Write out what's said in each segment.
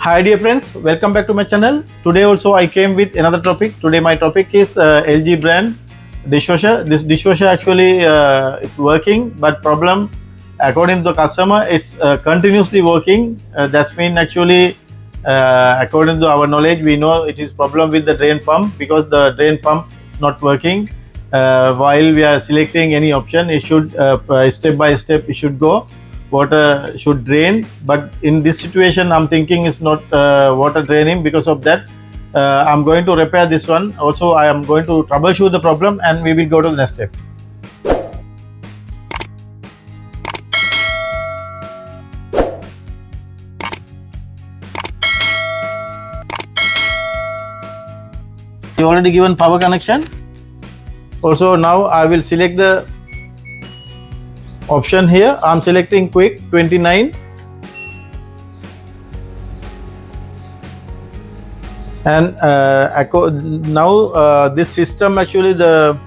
Hi dear friends, welcome back to my channel. Today also I came with another topic. Today my topic is LG brand dishwasher. This dishwasher actually it's working, but problem according to the customer it's continuously working. That's mean actually according to our knowledge we know it is problem with the drain pump because the drain pump is not working. While we are selecting any option, it should step by step it should go. Water should drain, but in this situation I'm thinking it's not water draining. Because of that I'm going to repair this one. Also I am going to troubleshoot the problem and we will go to the next step. You already given power connection. Also now I will select the option here. I'm selecting quick 29 and now this system actually this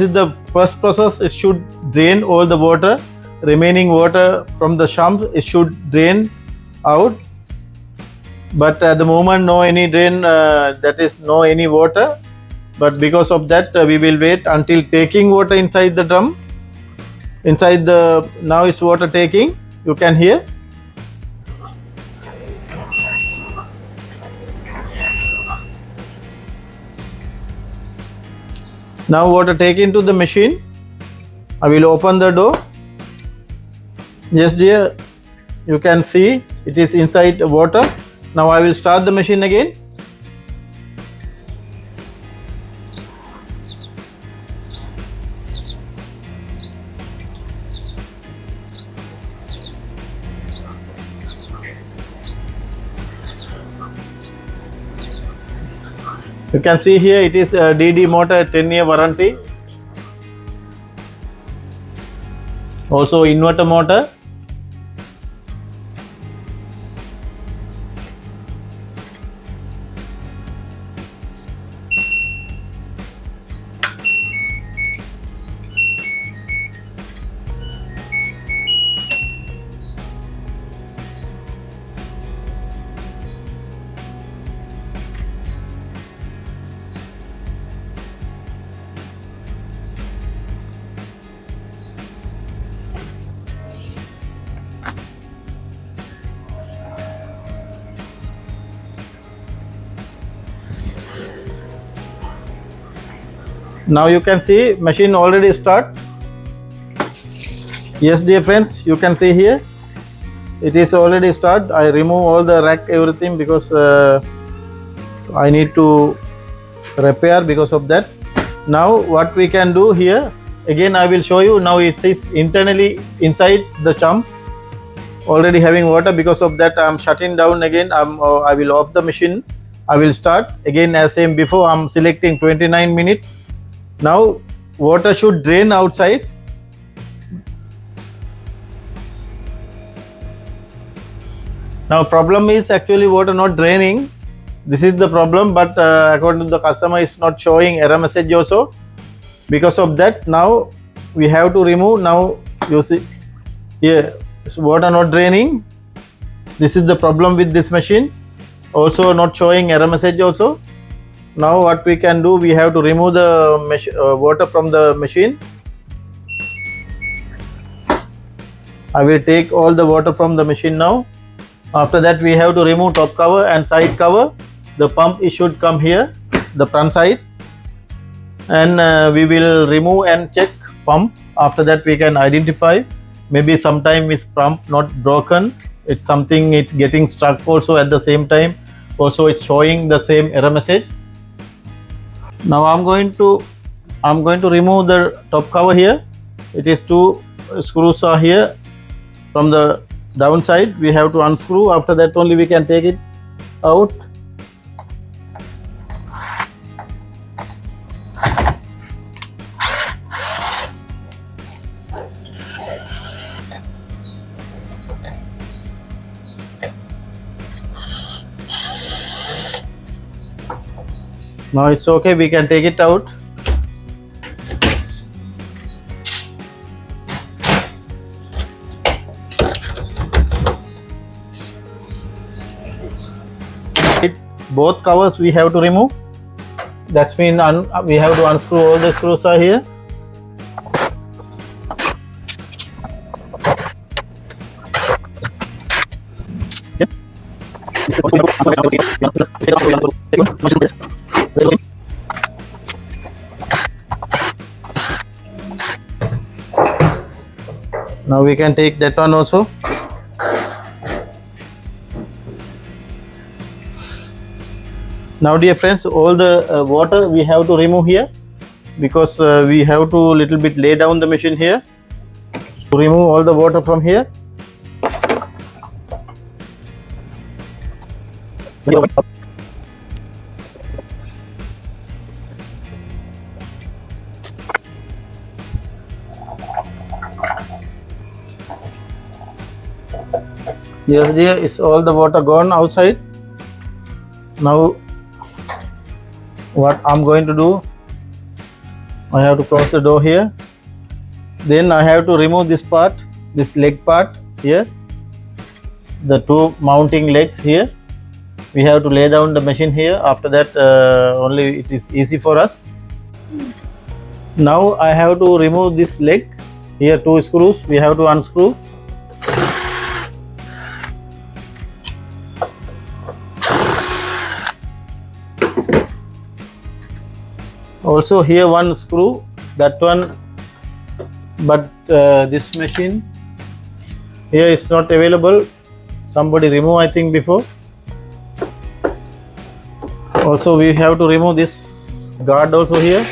is the first process. It should drain all the water, remaining water from the sump. It should drain out, but at the moment no any drain, that is no any water. But because of that we will wait until taking water inside the drum. Inside the now it's water taking, you can hear. Now water take into the machine. I will open the door. Yes dear, you can see it is inside water. Now I will start the machine again. You can see here it is a DD motor, 10-year warranty. Also inverter motor. Now you can see machine already start. Yes dear friends, you can see here it is already start. I remove all the rack everything because I need to repair because of that. Now what we can do here, again I will show you. Now it is internally inside the sump already having water. Because of that I am shutting down again. I will off the machine. I will start again as same before. I am selecting 29 minutes. Now water should drain outside. Now problem is actually water not draining. This is the problem, but according to the customer is not showing error message also. Because of that now we have to remove. Now you see here water not draining. This is the problem with this machine. Also not showing error message also. Now what we can do, we have to remove the water from the machine. I will take all the water from the machine now. After that we have to remove top cover and side cover. The pump it should come here, the front side, and we will remove and check pump. After that we can identify. Maybe sometime is pump not broken, it's something it getting stuck also at the same time. Also it's showing the same error message. Now I'm going to remove the top cover here. It is 2 screws are here. From the downside we have to unscrew. After that only we can take it out. Now it's okay, we can take it out. both covers we have to remove. That's mean we have to unscrew all the screws are here. Now we can take that one also. Now dear friends, all the water we have to remove here, because we have to little bit lay down the machine here to remove all the water from here. Yes dear, is all the water gone outside. Now what I'm going to do, I have to close the door here. Then I have to remove this part, this leg part here, the two mounting legs here. We have to lay down the machine here. After that only it is easy for us. Now I have to remove this leg here, two screws we have to unscrew. Also here one screw, that one, but this machine here is not available. Somebody remove, I think, before. Also we have to remove this guard also here.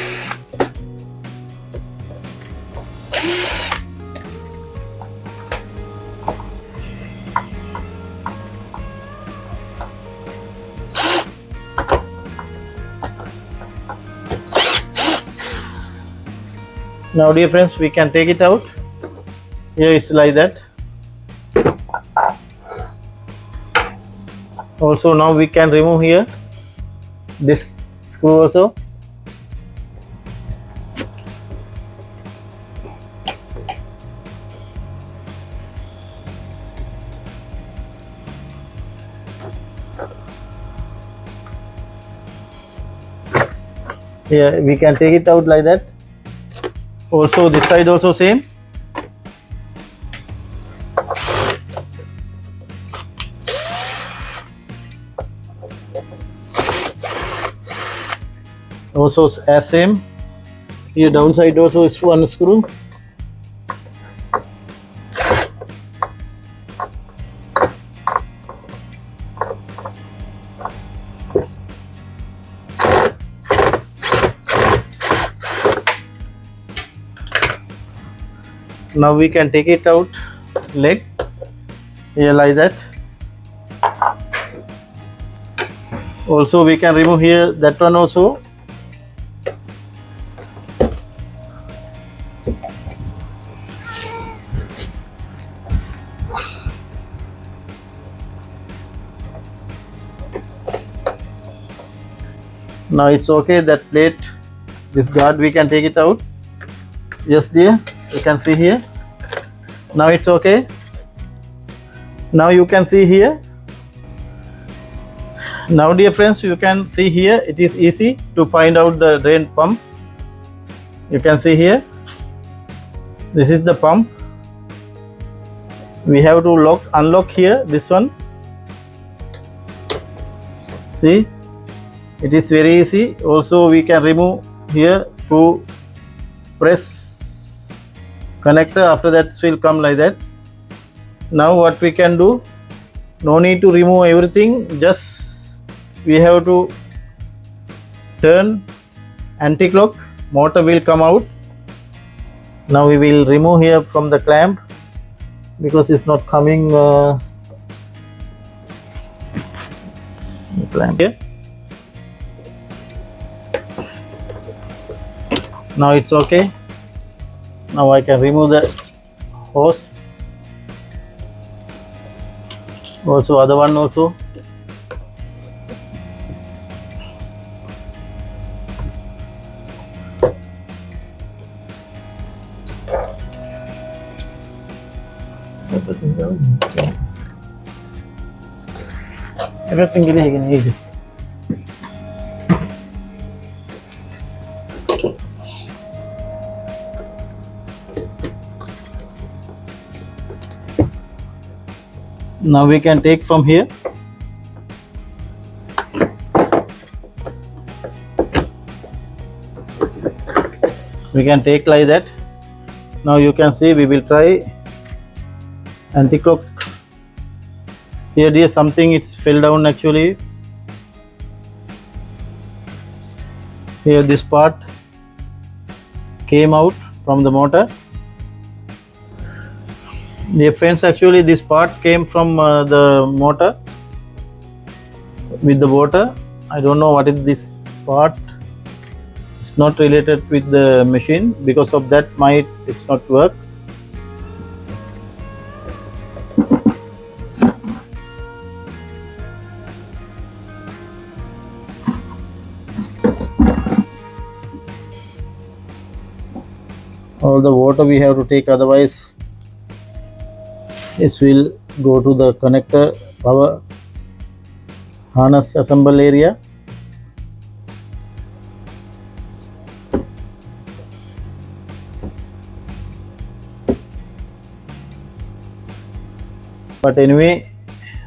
Now dear friends, we can take it out. Here it's like that. Also now we can remove here this screw also. Here we can take it out like that. Also this side also same. Also as same. Here downside also is one screw. Now we can take it out leg here like that. Also we can remove here that one also. Now it's okay, that plate, this guard we can take it out. Yes dear, you can see here. Now it's okay. Now you can see here. Now dear friends, you can see here, it is easy to find out the drain pump. You can see here, this is the pump. We have to unlock here this one. See, it is very easy. Also we can remove here to press connector. After that it will come like that. Now what we can do, no need to remove everything, just we have to turn anti-clock, motor will come out. Now we will remove here from the clamp because it's not coming clamp here. Now it's okay. Now I can remove the hose. Also other one also. Everything is easy. Now we can take from here. We can take like that. Now you can see we will try anti-clock. Here dear, something it's fell down actually. Here this part came out from the motor. Dear friends, actually this part came from the motor with the water. I don't know what is this part. It's not related with the machine, because of that might it's not work. All the water we have to take, otherwise this will go to the connector power harness assemble area. But anyway,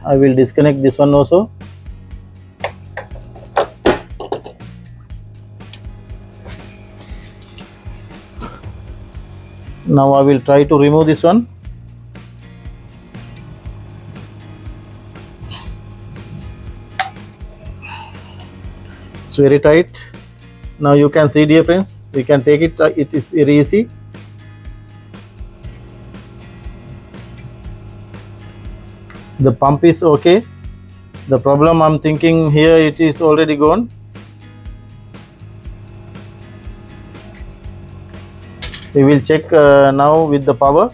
I will disconnect this one also. Now I will try to remove this one. It's very tight. Now you can see, dear friends, we can take it. It is very easy. The pump is okay. The problem I'm thinking here, it is already gone. We will check now with the power.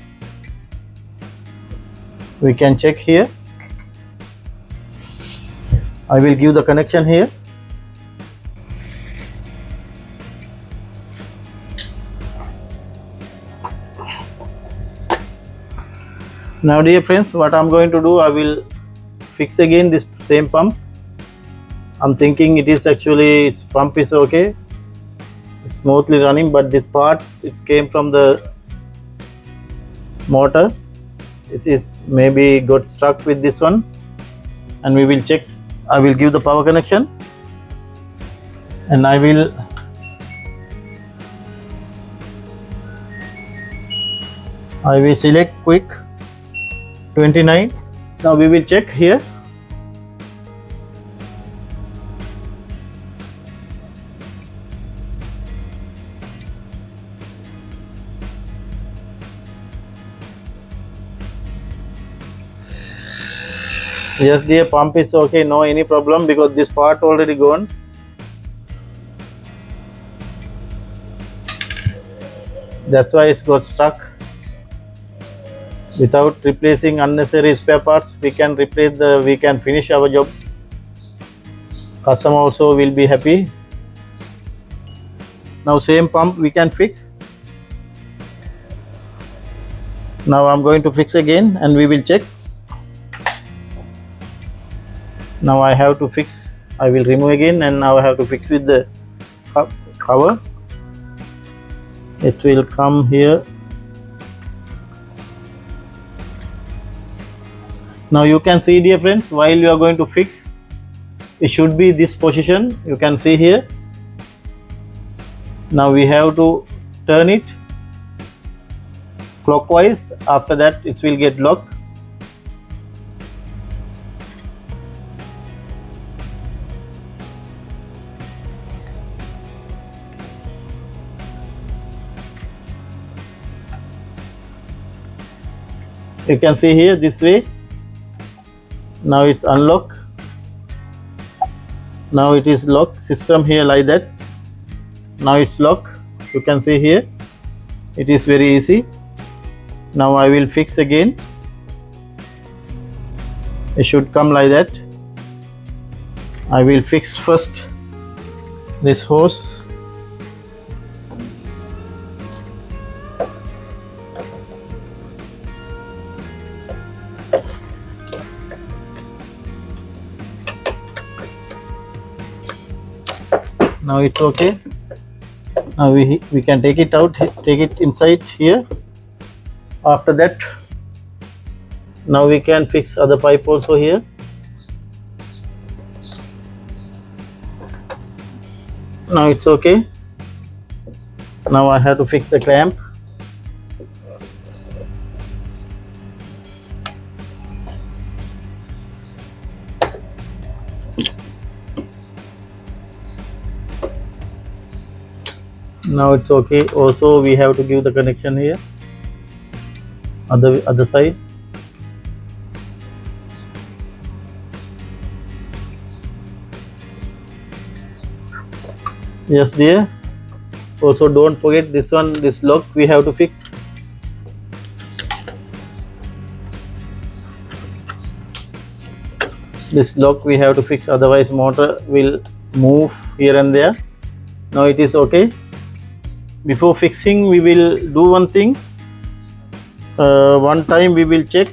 We can check here. I will give the connection here. Now dear friends, what I'm going to do, I will fix again this same pump. I'm thinking it is actually, its pump is okay, it's smoothly running, but this part, it came from the motor. It is maybe got stuck with this one, and we will check. I will give the power connection, and I will select quick 29. Now we will check here. Yes dear, pump is okay, no any problem, because this part already gone. That's why it's got stuck. Without replacing unnecessary spare parts, we can finish our job. Customer also will be happy. Now same pump we can fix. Now I'm going to fix again, and we will check. Now I have to fix. I will remove again, and now I have to fix with the cover. It will come here. Now you can see, dear friends, while you are going to fix, it should be this position. You can see here. Now we have to turn it clockwise. After that, it will get locked. You can see here this way. Now it's unlocked. Now it is locked system here like that. Now it's locked. You can see here. It is very easy. Now I will fix again. It should come like that. I will fix first this hose. Now it's okay. Now we can take it out, take it inside here. After that, Now we can fix other pipe also here. Now it's okay. Now I have to fix the clamp. Now it's okay. Also we have to give the connection here, other side. Yes dear. Also don't forget this one, this lock we have to fix. This lock we have to fix, otherwise motor will move here and there. Now it is okay. Before fixing we will do one thing. One time we will check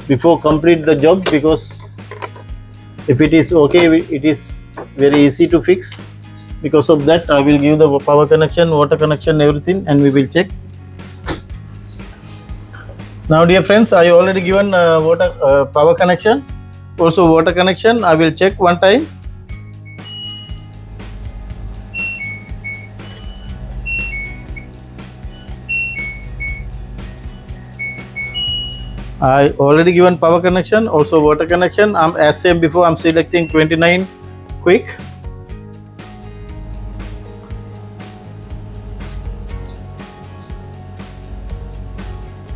before complete the job, because if it is okay, it is very easy to fix. Because of that I will give the power connection, water connection, everything, and we will check. Now dear friends, I already given power connection, also water connection. I will check one time. I already given power connection, also water connection. I'm as same before, I'm selecting 29 quick.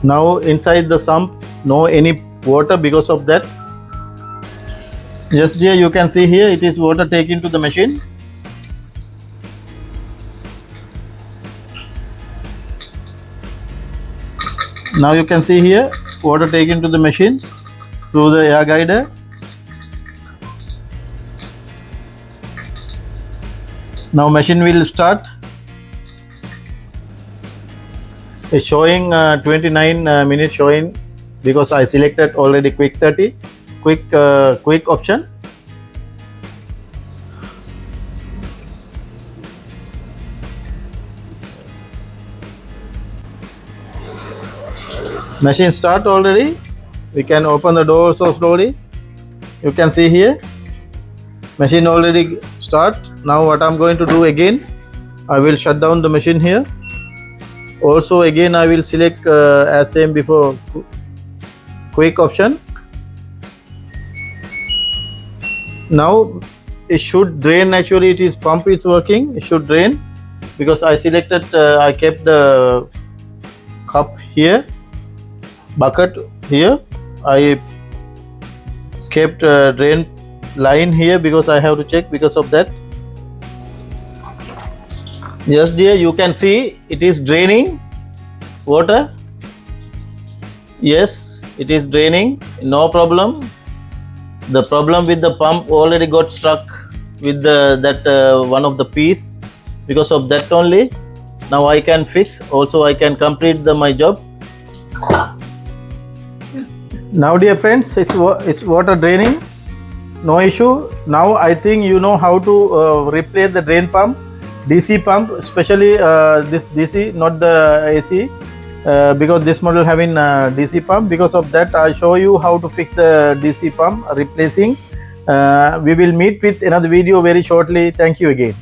Now inside the sump no any water, because of that. Just here you can see here it is water taken to the machine. Now you can see here water taken to the machine through the air guider. Now machine will start. It's showing 29 minutes showing, because I selected already quick 30, quick option. Machine start already. We can open the door also slowly. You can see here machine already start. Now what I'm going to do again, I will shut down the machine here. Also again I will select as same before, quick option. Now it should drain. Actually it is pump, it's working, it should drain, because I selected I kept the cup here, bucket here. I kept drain line here because I have to check, because of that. Yes dear, you can see it is draining water. Yes, it is draining, no problem. The problem with the pump already got stuck with that one of the piece, because of that only. Now I can fix, also I can complete my job. Now dear friends, it's water draining, no issue. Now I think you know how to replace the drain pump, DC pump, especially this DC, not the AC, because this model having DC pump. Because of that I show you how to fix the DC pump replacing. We will meet with another video very shortly. Thank you again.